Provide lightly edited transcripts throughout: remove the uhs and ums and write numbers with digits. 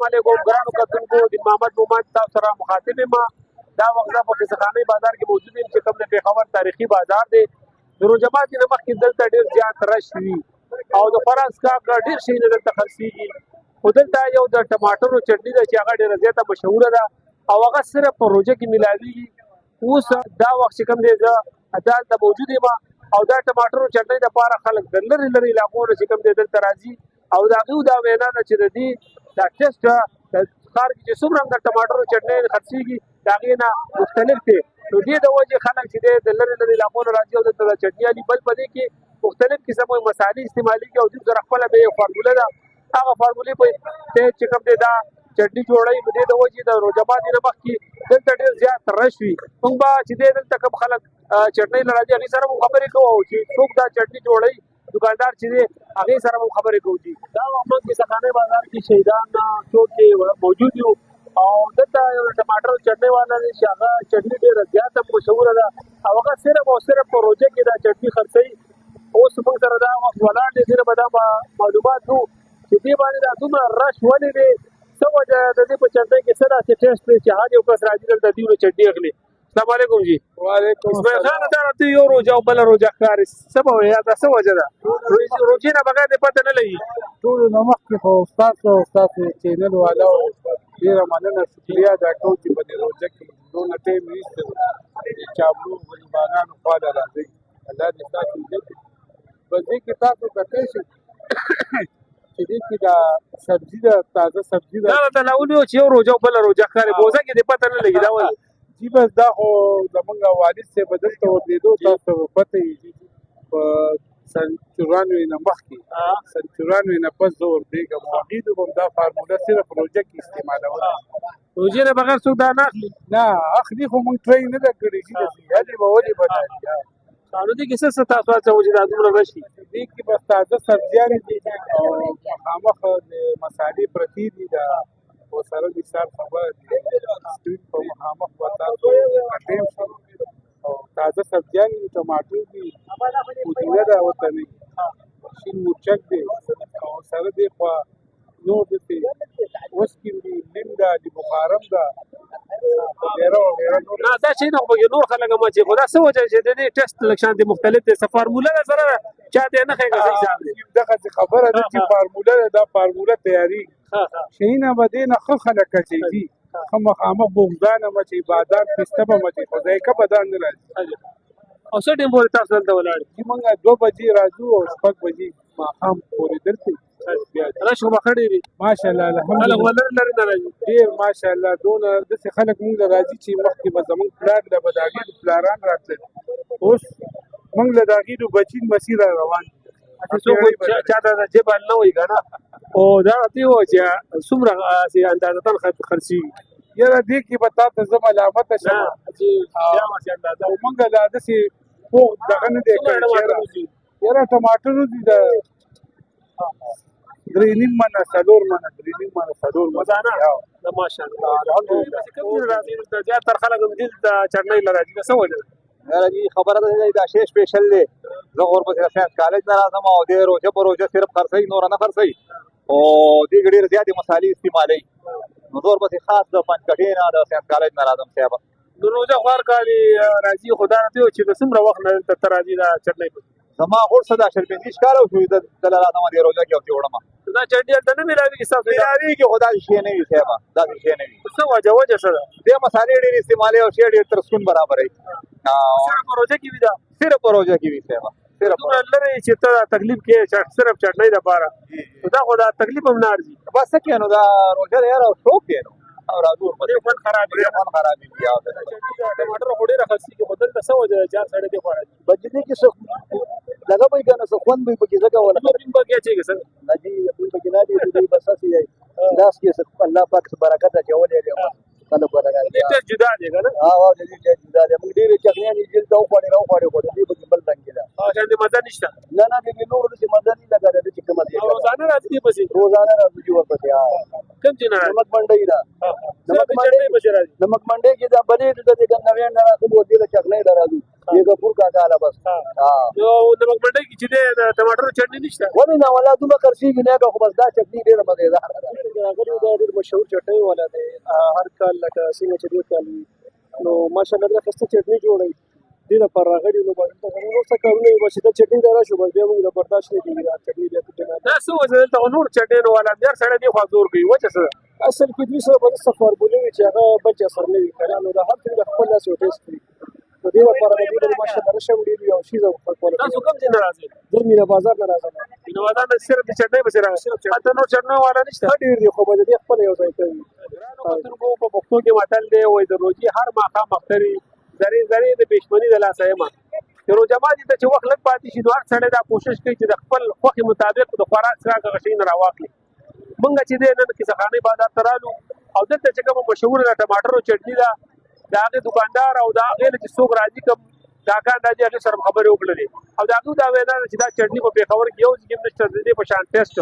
علیکم ګرانو کتونکو د محمد مومند تاسو سره مخاطب یم. دا وخت په قصخاني بازار کې موجود یم چې کوم د پیښور تاریخي بازار دی. د روجمات نه مخکې دلته ډېر زیات رش وي او د فراز کاک ډېر شي دلته خرڅېږي. خو دلته یو د ټماټرو چټني ده چې هغه ډېره زیاته مشهوره ده او هغه صرف په روژه کې ملاویږي. اوس دا وخت چې کوم دی زه دلته موجود یم او دا ټماټرو چټنۍ دپاره خلک د لرې لرې علاقو نه چې کوم دی دلته راځي او د هغوی دا وینا ده چې د دې دا ټیسټ د ښار کې چې څومره هم د ټماټرو چټنۍ خرڅېږي د هغې نه مختلف دی. نو دې د وجې خلک چې دی د لرې لرې علاقو نه راځي او دلته دا چټني اخلي. بل په دې کې مختلف قسم مسالې استعمالېږي او دوی سره خپله به یې فارموله ده. هغه فارمولې په چې کوم دی دا چټني جوړوي. نو دې د وجې د روژه‌ماتي نه مخکې دلته ډېر زیات رش وي. موږ به چې دی دلته کوم خلک چټنۍ له راځي هغې سره مو خبرې کوو چې څوک دا چټني جوړوي دکاندار چې دی هغې سره مو خبرې کوو. دا وخت موږ قصخاني بازار کې شهیدان چوک کې موجود یو او دلته یو ټماټر چټنۍ والا دی چې هغه چټني ډېره زیاته مشهوره ده او هغه صرف او صرف په روژه کې دا چټني خرڅوي. اوس موږ سره دا وخت ولاړ دی دې نه به دا معلومات کوو چې دې باندې دا دومره رش ولې دی، څه وجه د دې په چټنۍ کې څه داسې ټیسټ دی چې هر یو کس راځي دلته دوی نو چټني اخلي. السلام علیکم جی. وعلیکم اسماعیل خان دا ته یو روژه او بله روژه ښکاري، څه به وایې دا څه وجه ده؟ روژې نه بغیر دې پته نه لګي. ټولو نه مخکې خو ستاسو چینل والا ډېره مننه شکریه ادا کوو چې په دې روژه کې دونه ټایم ویستل د چابلو غریبانانو خواله راځئ. الله دې ستاسو عزت وکړي. په دې کې تاسو کتلی شئ چې دې کې دا سبزي ده، تازه سبزي ده. دا راته راونیو چې یو روژه او بله روژه ښکاري، په روژه کې دې پته نه لګي دا ولې؟ جی بس دا خو زمونږ والد صاحب به دلته ورتېدو تاسو به پته وي په سن 94 نه مخکې سن 94 نه پس زه ورتېږم. هغې ته به دا فارموله صرف روژه کې استعمالوله. روژې نه بغیر څوک دا نه اخلي؟ نه اخلي خو مونږ ټرای نه ده کړې چې د زیاتې به ولې به نه نو دې کې څه تاسو اچوئ چې دا دومره راشي؟ دې کې بس تازه سبزیانې دي او مخامخ د مسالې پرتې دي. دا ورسره مثال خبره دي سکرین په مخامخ به تاسو ټایم شي او تازه سبزیانې دي، ټماټر دي، پودینه ده ورته نه شین مرچک دی او سره دې خوا نور داسې وسکین دي، لیم ده، لیموخارم ده وغیره وغیره. نه دا شی نه خو پکې نور خلک هم اچوي، خو دا څه وجه چې د دې ټیسټ لږ شانتې مختلف دی؟ څه فارموله ده سره چا ته نه ښایي که څه حساب دی؟ دغسې خبره ده چې فارموله ده، دا فارموله تیارېږي. شیونه به دې نه ښه خلک اچوي، ښه مخامخ بغضان هم اچوي، بادام پسته به هم اچوي، خو ذایقه به دا نه راځي. او څه ټایم پورې تاسو دلته ولاړ یې؟ چې موږ 2 بجې راځو او 6 بجې ماښام پورې درته رش خو به ښه ډېر وي ماشاءالله. خلک الحمدلله به لرې لرې نه راځي. ډېر ماشاءالله دونه داسې خلک موږ له راځي چې مخکې به زموږ پلار له به د هغې د پلاران راتلل، اوس موږ له د هغې د بچي لمسي را روان دي. څوک چاته د جیب حال نه وایي که نه. او دا راته ووایه چې څومره اندازتن خرڅېږي؟ یاره دې کې به تا ته زه ملامته شم او موږ لا داسې پوخ دغه نه دی کړی. یاره ټماټرو دي د 3.5 منه 4 منه 3.5 منه 4 منه ماشاءالله الحمدلله. کوم ځای راځي دلته زیاتره خلک هم دلته چټنۍ له راځي، څه وجه ده؟ یاره جی خبره ده چې دا شی سپیشل دی. زه ورپسې د ساینس کالج نه راځم او دې روژه په روژه صرف خرڅوي، نور نه خرڅوي او دې کې ډېرې زیاتې مسالې استعمالوي. نو زه ورپسې خاص د پنجکټې نه د ساینس کالج نه راځم صاحبه. نو روژه خو هر کال راځي، خو دا راته ووایه چې د څومره وخت نه دلته ته راځي دا چټنۍ پسې؟ زما غوړ څه دا 25 کاله وشوي زه دله راځم دې روژه کې او چې وړم. دا چټني هلته نه ملاوېږي ستاسو؟ ملاوېږي خو داسې شی نه وي صاحبه، داسې شی نه وي. څه وجه څه ده؟ دې مسالې ډېرې استعمالوي او شی ډېر تر سکون برابروي. صرف په روژه کې وي دا؟ صرف په روژه کې وي صاحبه. دومره لرې چې ته دا تکلیف کې صرف چټنۍ دپاره، نو دا خو دا تکلیف هم نه ارځي. بس څه کوې نو دا روژه ده یاره شوق دی نو او راځو ورپسې خوند خرابېږي. خوند خرابېږي. ټماټر خو ډېره خرڅېږي، خو دلته څه وجه ده چې هر سړی دې خوا راځي؟ بجلی کې څه دغه به کنه څه خوند به پکې ځکه ولا بیم به کې اچېږي څنګه؟ نجی خپل پکې نه دی دوی بس اسې یې لاس کې څه الله پاک برکت اچولې دی خلک ورغلي. دې ټیسټ جدا دی که نه؟ او د دې ټیسټ جدا دی. موږ ډېرې چکنې دي جلد او خوړې خو دې پکې بل رنګ ده. شان دې مزه نشته؟ نه نه دې نور دې مزه نه لګا دې چې کومه دي. او روزانه راځي دې پسې؟ روزانه راځي چې ورپسې کوم ځای نه راځي؟ نمک منډۍ ده. نمک منډۍ پسې راځي؟ نمک منډۍ کې دا بلې د دې نوې نه راځي او دې چکنې راځي. دې کپور کا کاله بس ها. ها نو د مګمنډۍ کې چې دی د ټماټرو چټني نشته ولې نه ولا دومره خرڅېږي نه خو بس دا چټني ډېره مزېداره ده راغلی دا ډېر مشهور چټنۍ والا دی هر کال لکه څنګه چې ډېر کال وي نو ماشاءالله ډېره ښایسته چټني جوړوي دې لپاره راغلي نو باید نور څه کارونه وي بس چې دا چټني ته راشو بس بیا موږ له برداشت نه کېږي دا چټني بیا پکې دا څه وجه دلته نور چټنې والا بیا سړی دې خوا زور کوي وجه څه اصل کې دوی سره به څه فارمولې وي چې هغه بل چا سره نه وي که نه نو د هر څه د خپل لاس یو ټیسټ وي نو دې لپاره د دې باندې ماشاءالله رشم ډېر وي او شي زه خپل کولی تاسو کوم ځای نه راځئ زه مینه بازار نه راځم نو دا نه صرف د چټنۍ پسې راځي هلته نور چټنۍ والا نشته ښه ډېر دي خو به د دې خپله یو ځای کوي ګرانو کتونکو په پښتو کې متل دی وایي د روجي هر ماښام اختري زرې زرې د بېشمني د لاسه یمه چې روژه ماتي ته چې وخت لږ پاتې شي نو هر سړی دا کوشش کوي چې د خپل خوښې مطابق د خوراک څښاک هغه شی نه راواخلي موږ چې دی نن کیسهخانۍ بازار ته رالو او دلته چې کومه مشهوره د ټماټرو چټني ده د هغې دوکاندار او د هغې نه چې څوک راځي کوم ډاکان راځي هغې سره خبرې وکړلې او د هغوی دا وینا ده چې دا چټني په پېښور کې یو ځای کې هم نشته د دې په شان ټیسټ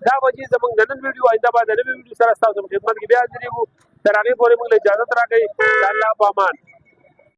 دا وجې زموږ د نن ویډیو آینده به د نوې ویډیو سره ستاسو په خدمت کې بیا حاضرېږو تر هغې پورې موږ له اجازت راکوئ د الله په امان